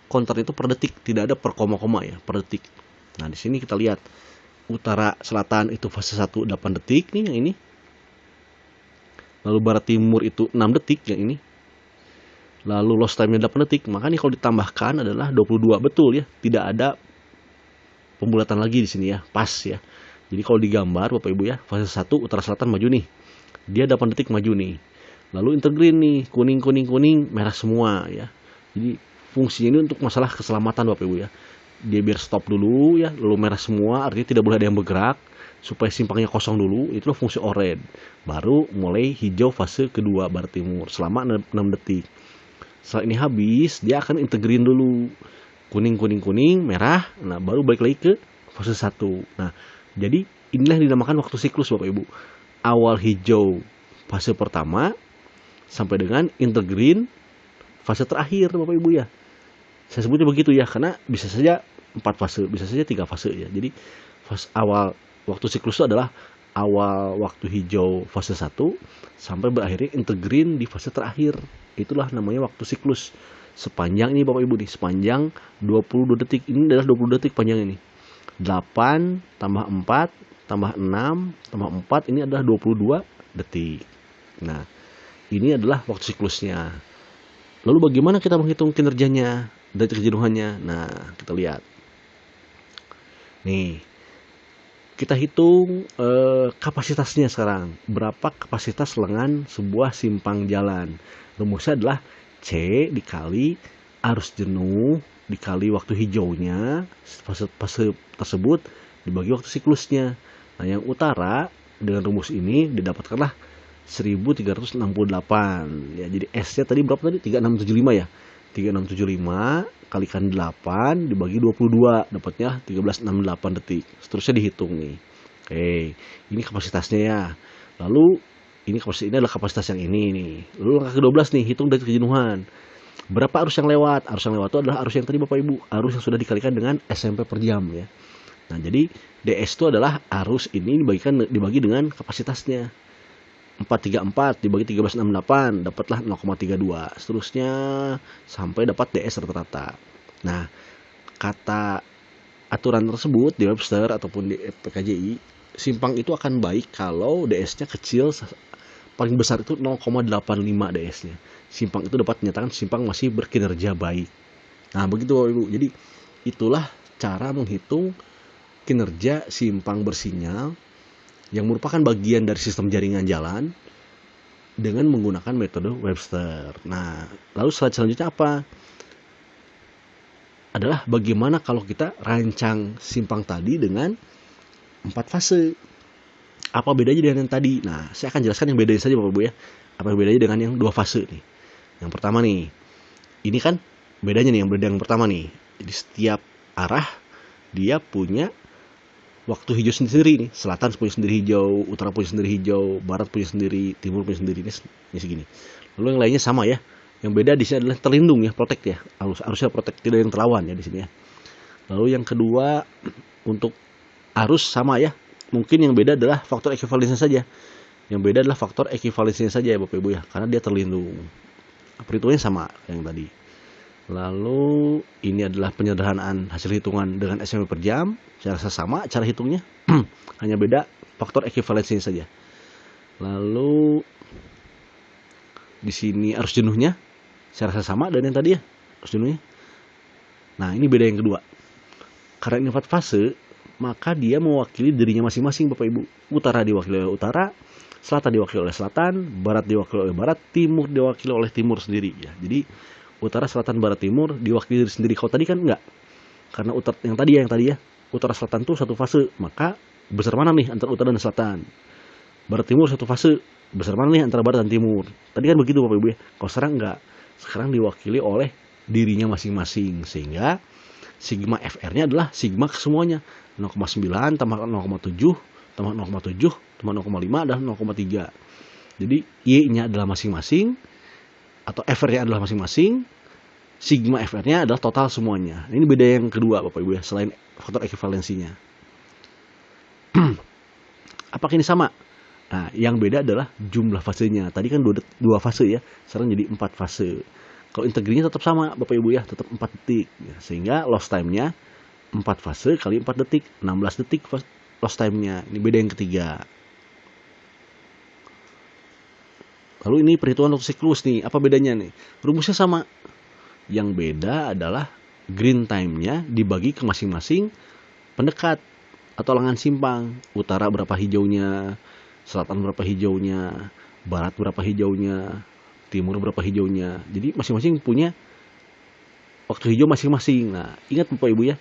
[SPEAKER 1] counter itu per detik, tidak ada per koma-koma ya, per detik. Nah, di sini kita lihat utara selatan itu fase 1 8 detik nih yang ini. Lalu barat timur itu 6 detik yang ini. Lalu lost time-nya 8 detik. Maka nih kalau ditambahkan adalah 22, betul ya. Tidak ada pembulatan lagi di sini ya, pas ya. Jadi kalau digambar Bapak Ibu ya, fase 1 utara selatan maju nih. Dia 8 detik maju nih. Lalu intergreen nih, kuning, merah semua ya. Jadi fungsinya ini untuk masalah keselamatan Bapak Ibu ya. Dia biar stop dulu ya, lalu merah semua, artinya tidak boleh ada yang bergerak supaya simpangnya kosong dulu. Itulah fungsi orange. Baru mulai hijau fase kedua barat timur selama 6 detik. Setelah ini habis, dia akan integrin dulu. Kuning, kuning, kuning, merah. Nah, baru balik lagi ke fase 1. Nah, jadi inilah yang dinamakan waktu siklus Bapak Ibu. Awal hijau fase pertama sampai dengan integrin fase terakhir Bapak Ibu ya. Saya sebutnya begitu ya, karena bisa saja 4 fase, bisa saja 3 fase ya. Jadi fase awal waktu siklus itu adalah awal waktu hijau fase 1 sampai berakhirnya integrin di fase terakhir. Itulah namanya waktu siklus. Sepanjang ini Bapak Ibu nih, sepanjang 22 detik. Ini adalah 20 detik panjang ini. 8 tambah 4 tambah 6 tambah 4 ini adalah 22 detik. Nah, ini adalah waktu siklusnya. Lalu bagaimana kita menghitung kinerjanya, detik kejenuhannya? Nah, kita lihat. Nih, kita hitung kapasitasnya sekarang. Berapa kapasitas lengan sebuah simpang jalan? Rumusnya adalah C dikali arus jenuh dikali waktu hijaunya fase tersebut dibagi waktu siklusnya. Nah, yang utara dengan rumus ini didapatkanlah 1368 ya. Jadi S-nya tadi berapa tadi? 3675 ya. 3675 kalikan 8 dibagi 22 dapatnya 1368 detik. Seterusnya dihitung nih. Oke, ini kapasitasnya ya. Lalu ini adalah kapasitas yang ini nih. Lalu langkah ke-12 nih, hitung detik kejenuhan. Berapa arus yang lewat? Arus yang lewat itu adalah arus yang tadi Bapak Ibu, arus yang sudah dikalikan dengan SMP per jam ya. Nah, jadi DS itu adalah arus ini dibagi dengan kapasitasnya. 434 dibagi 1368 dapatlah 0,32. Seterusnya sampai dapat DS rata-rata. Nah, kata aturan tersebut di Webster ataupun di PKJI, simpang itu akan baik kalau DS-nya kecil, paling besar itu 0,85 DS-nya. Simpang itu dapat menyatakan simpang masih berkinerja baik. Nah, begitu Bapak Ibu. Jadi itulah cara menghitung kinerja simpang bersinyal yang merupakan bagian dari sistem jaringan jalan dengan menggunakan metode Webster. Nah, lalu slide selanjutnya apa? Adalah bagaimana kalau kita rancang simpang tadi dengan 4 fase. Apa bedanya dengan yang tadi? Nah, saya akan jelaskan yang bedanya saja Bapak Ibu ya. Apa yang bedanya dengan yang 2 fase nih. Yang pertama nih, ini kan bedanya nih, yang beda yang pertama nih. Jadi setiap arah dia punya waktu hijau sendiri nih. Selatan punya sendiri hijau, utara punya sendiri hijau, barat punya sendiri, timur punya sendiri. Ini segini. Lalu yang lainnya sama ya. Yang beda di sini adalah terlindung ya, protect ya. Arusnya protect, tidak yang terlawan ya di sini ya. Lalu yang kedua untuk arus sama ya. Mungkin yang beda adalah faktor ekivalensinya saja. Yang beda adalah faktor ekivalensinya saja ya Bapak Ibu ya, karena dia terlindung. Perhitungannya sama yang tadi. Lalu ini adalah penyederhanaan hasil hitungan dengan SMP per jam. Saya rasa sama cara hitungnya. Hanya beda faktor ekivalensinya saja. Lalu di sini arus jenuhnya saya rasa sama dan yang tadi ya, arus jenuhnya. Nah, ini beda yang kedua. Karena ini 4 fase, maka dia mewakili dirinya masing-masing Bapak Ibu. Utara diwakili oleh utara, selatan diwakili oleh selatan, barat diwakili oleh barat, timur diwakili oleh timur sendiri ya. Jadi utara, selatan, barat, timur diwakili diri sendiri. Kalau tadi kan enggak. Karena yang tadi ya, utara selatan tuh satu fase, maka besar mana nih antara utara dan selatan? Barat timur satu fase, besar mana nih antara barat dan timur? Tadi kan begitu Bapak Ibu ya. Kalau sekarang enggak. Sekarang diwakili oleh dirinya masing-masing, sehingga sigma FR-nya adalah sigma ke semuanya. 0,9 tambah 0,7 tambah 0,7 tambah 0,5 dan 0,3. Jadi Y-nya adalah masing-masing atau FR-nya adalah masing-masing. Sigma FR-nya adalah total semuanya. Ini beda yang kedua Bapak Ibu ya, selain faktor ekivalensinya. Apakah ini sama? Nah, yang beda adalah jumlah fasenya. Tadi kan 2 fase ya, sekarang jadi 4 fase. Kalau integrinya tetap sama Bapak Ibu ya, tetap 4 detik. Ya, sehingga loss time-nya 4 fase kali 4 detik, 16 detik loss time-nya. Ini beda yang ketiga. Lalu ini perhitungan waktu siklus nih, apa bedanya nih? Rumusnya sama. Yang beda adalah green time-nya dibagi ke masing-masing pendekat atau lengan simpang. Utara berapa hijaunya, selatan berapa hijaunya, barat berapa hijaunya, timur berapa hijaunya. Jadi masing-masing punya waktu hijau masing-masing. Nah, ingat Bapak Ibu ya,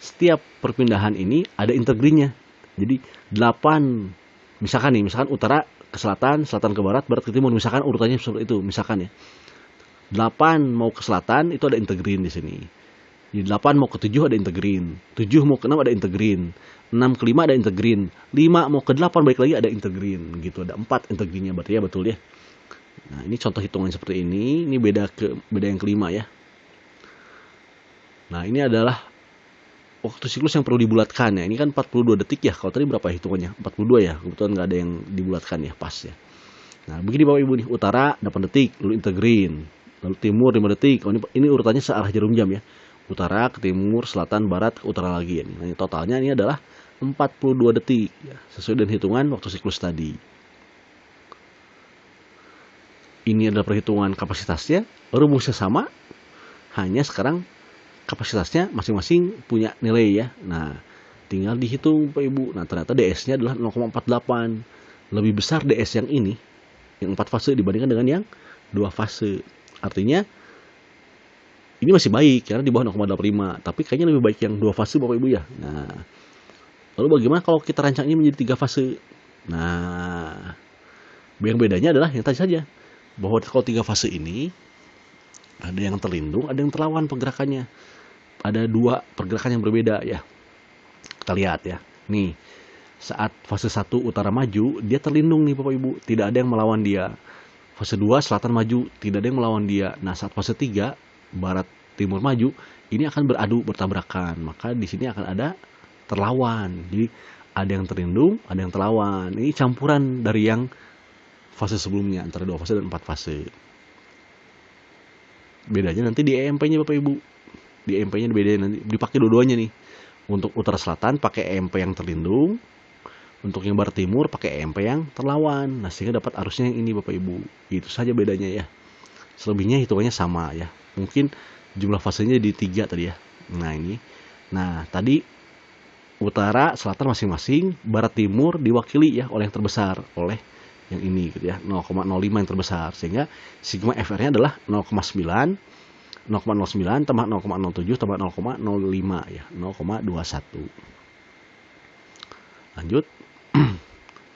[SPEAKER 1] setiap perpindahan ini ada integrinya. Jadi 8, misalkan utara ke selatan, selatan ke barat, barat ke timur. Misalkan urutannya seperti itu, misalkan ya. 8 mau ke selatan itu ada integrin di sini. Di 8 mau ke 7 ada integrin. 7 mau ke 6 ada integrin. 6 ke 5 ada integrin. 5 mau ke 8 balik lagi ada integrin. Gitu, ada 4 integrinnya berarti ya, betul ya. Nah, ini contoh hitungan seperti ini. Ini beda yang kelima ya. Nah, ini adalah waktu siklus yang perlu dibulatkan ya. Ini kan 42 detik ya. Kalau tadi berapa hitungannya? 42 ya. Kebetulan nggak ada yang dibulatkan ya, pas ya. Nah, begini Bapak Ibu nih. Utara 8 detik, lalu integrin. Lalu timur 5 detik. Oh, ini urutannya searah jarum jam ya. Utara ke timur, selatan, barat, ke utara lagi. Nah, totalnya ini adalah 42 detik. Ya, sesuai dengan hitungan waktu siklus tadi. Ini adalah perhitungan kapasitasnya. Rumusnya sama. Hanya sekarang kapasitasnya masing-masing punya nilai ya. Nah, tinggal dihitung Pak Ibu. Nah, ternyata DS-nya adalah 0,48. Lebih besar DS yang ini, yang 4 fase dibandingkan dengan yang 2 fase. Artinya ini masih baik karena di bawah 0,85, tapi kayaknya lebih baik yang 2 fase Bapak Ibu ya. Nah, lalu bagaimana kalau kita rancangnya menjadi 3 fase? Nah, yang bedanya adalah yang tadi saja, bahwa kalau 3 fase ini ada yang terlindung, ada yang terlawan pergerakannya. Ada 2 pergerakan yang berbeda ya. Kita lihat ya. Nih, saat fase 1 utara maju, dia terlindung nih Bapak Ibu, tidak ada yang melawan dia. Fase 2 selatan maju, tidak ada yang melawan dia. Nah, saat fase 3 barat timur maju, ini akan beradu bertabrakan. Maka di sini akan ada terlawan. Jadi ada yang terlindung, ada yang terlawan. Ini campuran dari yang fase sebelumnya antara 2 fase dan 4 fase. Bedanya nanti di EMP-nya Bapak Ibu. Di EMP-nya beda nanti dipakai dua-duanya nih. Untuk utara selatan pakai EMP yang terlindung. Untuk yang barat timur pakai EMP yang terlawan. Nah, sehingga dapat arusnya yang ini Bapak Ibu. Itu saja bedanya ya. Selebihnya hitungannya sama ya. Mungkin jumlah fasenya di 3 tadi ya. Nah, ini. Nah, tadi utara, selatan masing-masing, barat timur diwakili ya oleh yang terbesar, oleh yang ini gitu ya. 0,05 yang terbesar. Sehingga sigma FR-nya adalah 0,9 tambah 0,07 tambah 0,05 ya. 0,21. Lanjut.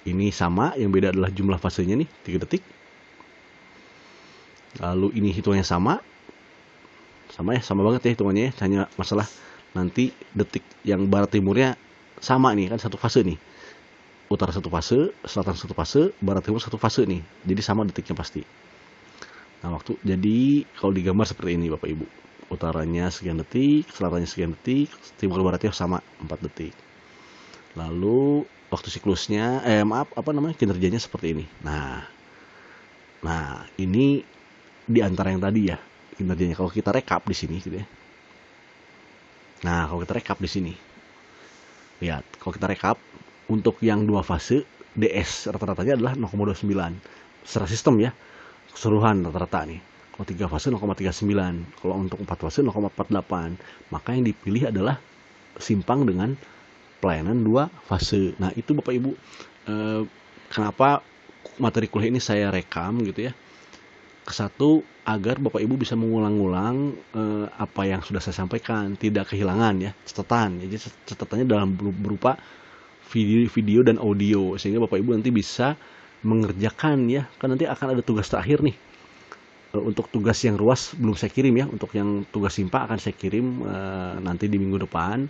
[SPEAKER 1] Ini sama, yang beda adalah jumlah fasenya nih, 3 detik. Lalu ini hitungannya sama ya, sama banget ya hitungannya ya. Hanya masalah nanti detik yang barat timurnya sama nih, kan satu fase nih. Utara satu fase, selatan satu fase, barat timur satu fase nih. Jadi sama detiknya pasti. Nah, jadi kalau digambar seperti ini Bapak Ibu. Utaranya sekian detik, selatannya sekian detik, timur baratnya sama 4 detik. Lalu waktu siklusnya kinerjanya seperti ini. Nah, ini di antara yang tadi ya kinerjanya. Kalau kita rekap di sini gitu ya. Nah, kalau kita rekap di sini. Lihat, kalau kita rekap untuk yang 2 fase DS rata-ratanya adalah 0,29 secara sistem ya. Keseluruhan rata-rata nih. Kalau 3 fase 0,39, kalau untuk 4 fase 0,48. Maka yang dipilih adalah simpang dengan pelayanan 2 fase. Nah, itu Bapak Ibu kenapa materi kuliah ini saya rekam gitu ya. Kesatu, agar Bapak Ibu bisa mengulang-ulang apa yang sudah saya sampaikan, tidak kehilangan ya catatan. Jadi catatannya dalam berupa video dan audio, sehingga Bapak Ibu nanti bisa mengerjakan ya. Kan nanti akan ada tugas terakhir nih. Untuk tugas yang ruas belum saya kirim ya. Untuk yang tugas simpa akan saya kirim nanti di minggu depan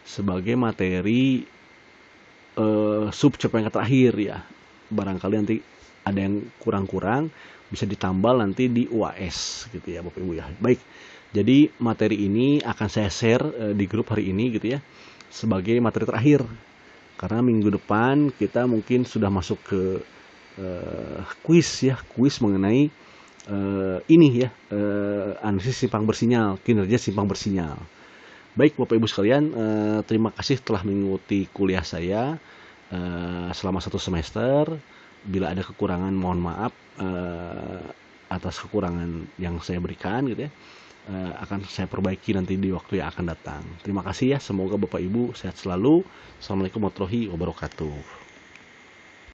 [SPEAKER 1] sebagai materi sub capaian terakhir ya. Barangkali nanti ada yang kurang-kurang, bisa ditambal nanti di UAS gitu ya Bapak Ibu ya. Baik, jadi materi ini akan saya share di grup hari ini gitu ya, sebagai materi terakhir. Karena minggu depan kita mungkin sudah masuk ke kuis mengenai ini ya, analisis simpang bersinyal, kinerja simpang bersinyal. Baik Bapak Ibu sekalian, terima kasih telah mengikuti kuliah saya selama 1 semester. Bila ada kekurangan mohon maaf atas kekurangan yang saya berikan gitu ya. Akan saya perbaiki nanti di waktu yang akan datang. Terima kasih ya, semoga Bapak Ibu sehat selalu. Assalamualaikum warahmatullahi wabarakatuh.